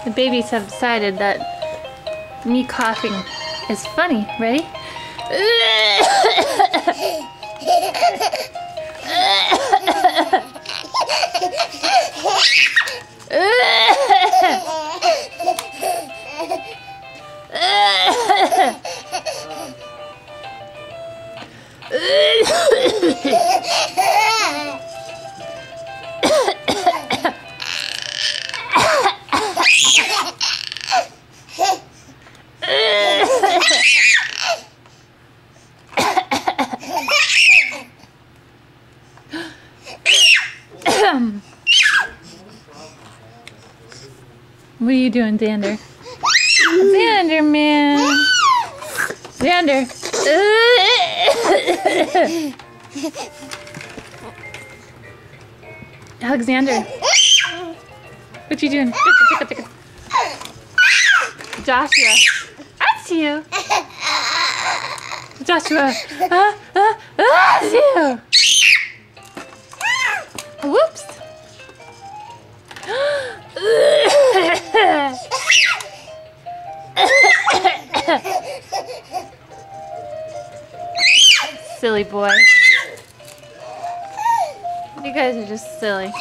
The babies have decided that me coughing is funny. Ready? What are you doing, Xander? Xander, man. Xander. Alexander. What you doing? Joshua. That's you. Joshua. That's you. Whoops. Silly boy. You guys are just silly.